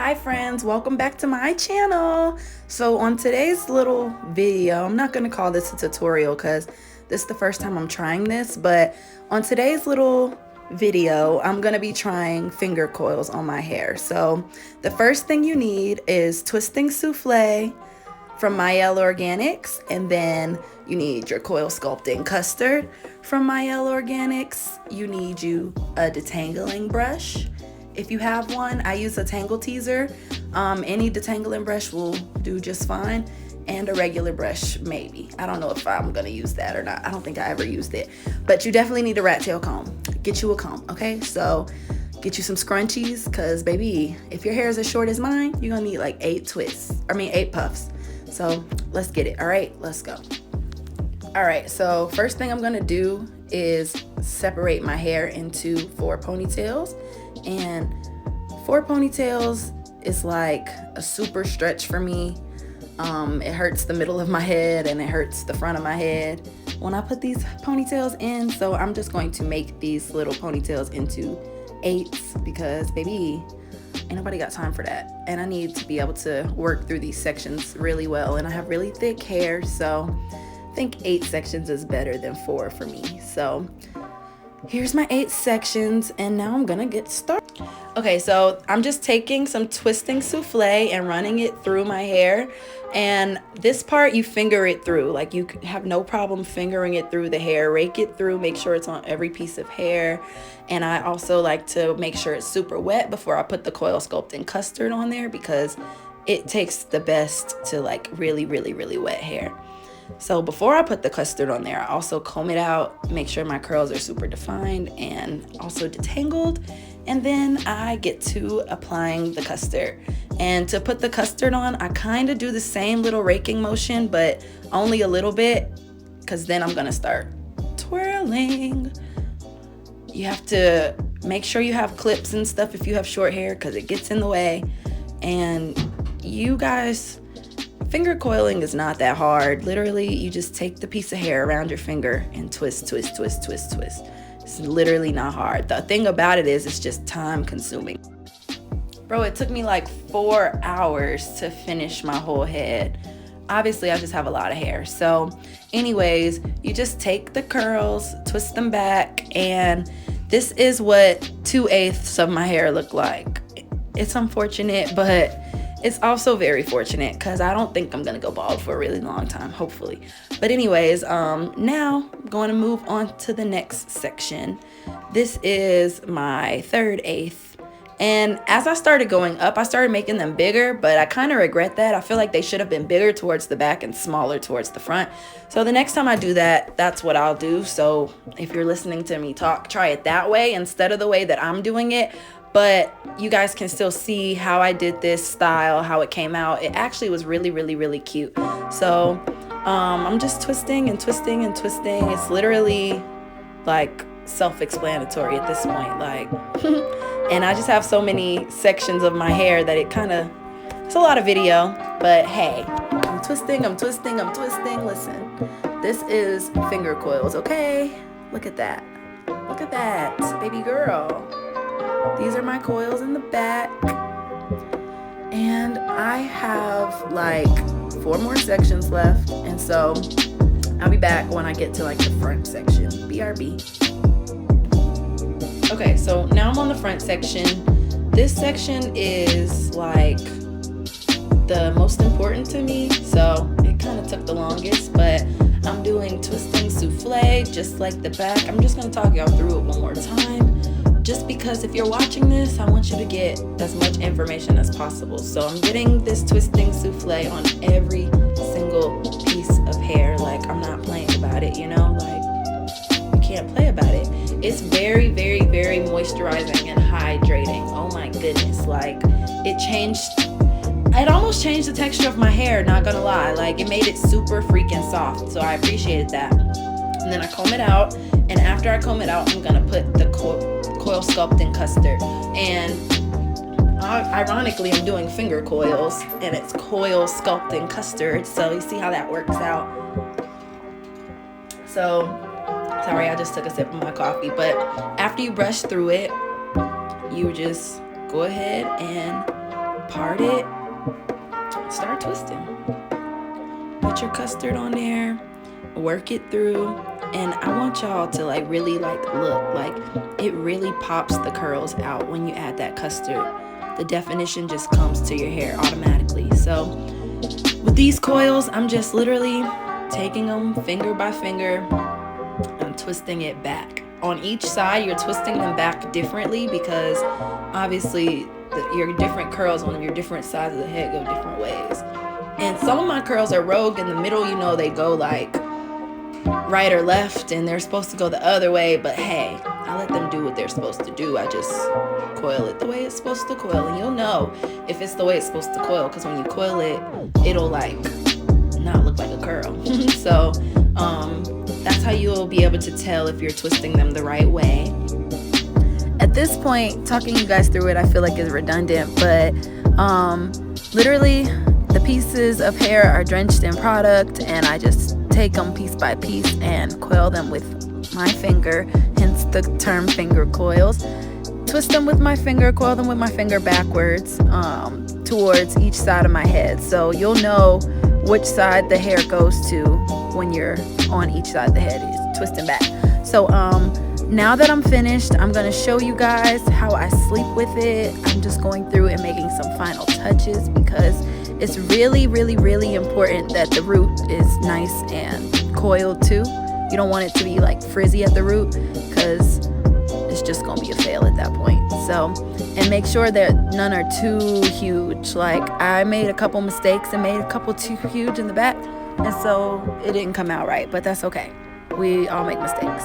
Hi friends, welcome back to my channel. So on today's little video, I'm not going to call this a tutorial because this is the first time I'm trying this, but on today's little video, I'm going to be trying finger coils on my hair. So the first thing you need is twisting souffle from Mielle Organics, and then you need your coil sculpting custard from Mielle Organics. You need a detangling brush. If you have one, I use a tangle teaser. Any detangling brush will do just fine, and a regular brush maybe. I don't know if I'm gonna use that or not. I don't think I ever used it, but you definitely need a rat tail comb. Get you a comb, okay? So get you some scrunchies, cause baby, if your hair is as short as mine, you're gonna need like 8 puffs. So let's get it. All right, let's go. All right, so first thing I'm gonna do is separate my hair into 4 ponytails. And 4 ponytails is like a super stretch for me. It hurts the middle of my head and it hurts the front of my head when I put these ponytails in. So I'm just going to make these little ponytails into 8s because baby, ain't nobody got time for that. And I need to be able to work through these sections really well. And I have really thick hair, so I think 8 sections is better than 4 for me. So here's my 8 sections, and now I'm gonna get started. Okay, so I'm just taking some twisting souffle and running it through my hair. And this part, you finger it through. Like, you have no problem fingering it through the hair. Rake it through, make sure it's on every piece of hair. And I also like to make sure it's super wet before I put the coil sculpting custard on there, because it takes the best to like really, really, really wet hair. So before I put the custard on there, I also comb it out, make sure my curls are super defined and also detangled. And then I get to applying the custard. And to put the custard on, I kind of do the same little raking motion, but only a little bit, because then I'm gonna start twirling. You have to make sure you have clips and stuff if you have short hair, because it gets in the way. And you guys, finger coiling is not that hard. Literally, you just take the piece of hair around your finger and twist, twist, twist, twist, twist. It's literally not hard. The thing about it is it's just time consuming. Bro, it took me like 4 hours to finish my whole head. Obviously, I just have a lot of hair. So anyways, you just take the curls, twist them back, and this is what 2/8 of my hair look like. It's unfortunate, but it's also very fortunate because I don't think I'm gonna go bald for a really long time, hopefully. But anyways, now I'm going to move on to the next section. This is my 3/8. And as I started going up, I started making them bigger, but I kind of regret that. I feel like they should have been bigger towards the back and smaller towards the front. So the next time I do that, that's what I'll do. So if you're listening to me talk, try it that way instead of the way that I'm doing it. But you guys can still see how I did this style, how it came out. It actually was really, really, really cute. So I'm just twisting and twisting and twisting. It's literally like self-explanatory at this point, like and I just have so many sections of my hair that it's a lot of video, but hey, I'm twisting, I'm twisting, I'm twisting. Listen, this is finger coils, okay? Look at that, baby girl. These are my coils in the back, and I have like 4 more sections left, and so I'll be back when I get to like the front section. BRB. Okay, so now I'm on the front section. This section is like the most important to me, so it kind of took the longest, but I'm doing twisting souffle just like the back. I'm just gonna talk y'all through it one more time, just because if you're watching this, I want you to get as much information as possible. So I'm getting this twisting souffle on every single piece of hair. Like, I'm not playing about it, you know? Like, you can't play about it. It's very, very, very moisturizing and hydrating. Oh my goodness. Like, it almost changed the texture of my hair, not gonna lie. Like, it made it super freaking soft. So I appreciated that. And then I comb it out. And after I comb it out, I'm gonna put the coil sculpting custard. And ironically, I'm doing finger coils, and it's coil sculpting custard. So you see how that works out. So sorry, I just took a sip of my coffee. But after you brush through it, you just go ahead and part it, start twisting. Put your custard on there, work it through, and I want y'all to like really like look like it really pops the curls out when you add that custard. The definition just comes to your hair automatically. So with these coils, I'm just literally taking them finger by finger and twisting it back. On each side, you're twisting them back differently because obviously your different curls on your different sides of the head go different ways. And some of my curls are rogue in the middle, you know, they go like right or left and they're supposed to go the other way, but hey, I let them do what they're supposed to do. I just coil it the way it's supposed to coil, and you'll know if it's the way it's supposed to coil because when you coil it, it'll like not look like a curl. So that's how you'll be able to tell if you're twisting them the right way. At this point, talking you guys through it, I feel like is redundant, but literally the pieces of hair are drenched in product, and I just take them piece by piece and coil them with my finger, hence the term finger coils. Twist them with my finger, coil them with my finger backwards towards each side of my head. So you'll know which side the hair goes to when you're on each side of the head, is twisting back. So now that I'm finished, I'm going to show you guys how I sleep with it. I'm just going through and making some final touches because it's really, really, really important that the root is nice and coiled too. You don't want it to be like frizzy at the root because it's just going to be a fail at that point. So, and make sure that none are too huge. Like I made a couple mistakes and made a couple too huge in the back, and so it didn't come out right, but that's okay. We all make mistakes.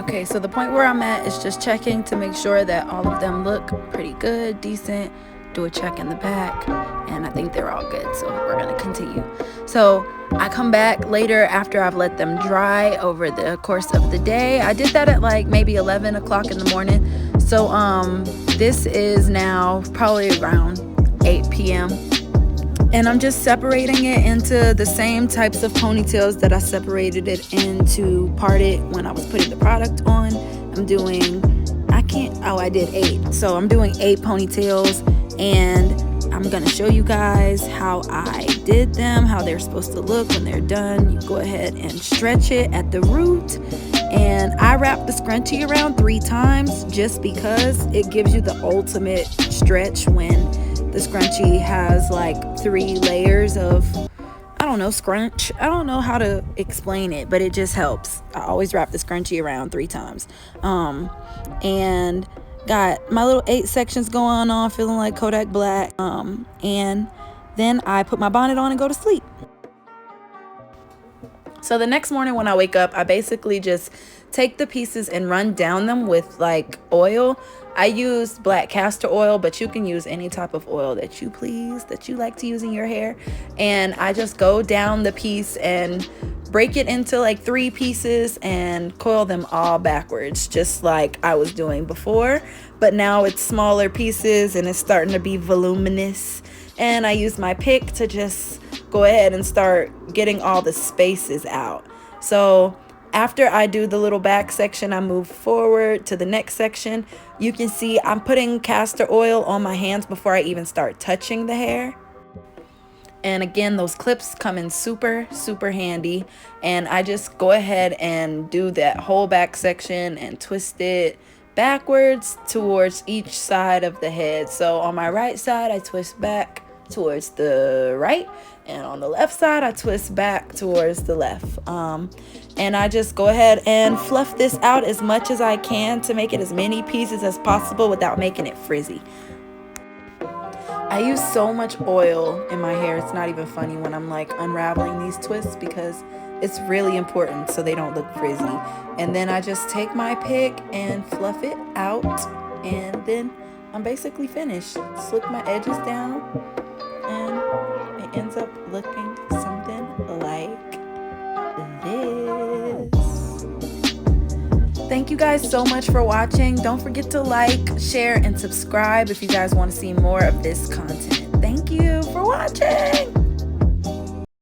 Okay, so the point where I'm at is just checking to make sure that all of them look pretty good, decent. Do a check in the back, and I think they're all good, so we're gonna continue. So I come back later after I've let them dry over the course of the day. I did that at like maybe 11 o'clock in the morning. So this is now probably around 8 p.m. and I'm just separating it into the same types of ponytails that I separated it into parted when I was putting the product on. I'm doing, I did 8. So I'm doing 8 ponytails, and I'm gonna show you guys how I did them, how they're supposed to look when they're done. You go ahead and stretch it at the root, and I wrap the scrunchie around 3 times just because it gives you the ultimate stretch when the scrunchie has like 3 layers of, I don't know, scrunch. I don't know how to explain it, but it just helps. I always wrap the scrunchie around 3 times. And got my little 8 sections going on, feeling like Kodak Black. And then I put my bonnet on and go to sleep. So the next morning when I wake up, I basically just take the pieces and run down them with like oil. I use black castor oil, but you can use any type of oil that you please, that you like to use in your hair. And I just go down the piece and break it into like 3 pieces and coil them all backwards, just like I was doing before, but now it's smaller pieces and it's starting to be voluminous. And I use my pick to just go ahead and start getting all the spaces out. So after I do the little back section, I move forward to the next section. You can see I'm putting castor oil on my hands before I even start touching the hair. And again, those clips come in super, super handy. And I just go ahead and do that whole back section and twist it backwards towards each side of the head. So on my right side, I twist back towards the right, and on the left side I twist back towards the left. And I just go ahead and fluff this out as much as I can to make it as many pieces as possible without making it frizzy. I use so much oil in my hair, it's not even funny when I'm like unraveling these twists, because it's really important so they don't look frizzy. And then I just take my pick and fluff it out, and then I'm basically finished. Slick my edges down, and it ends up looking something like this. Thank you guys so much for watching. Don't forget to like, share, and subscribe if you guys want to see more of this content. Thank you for watching.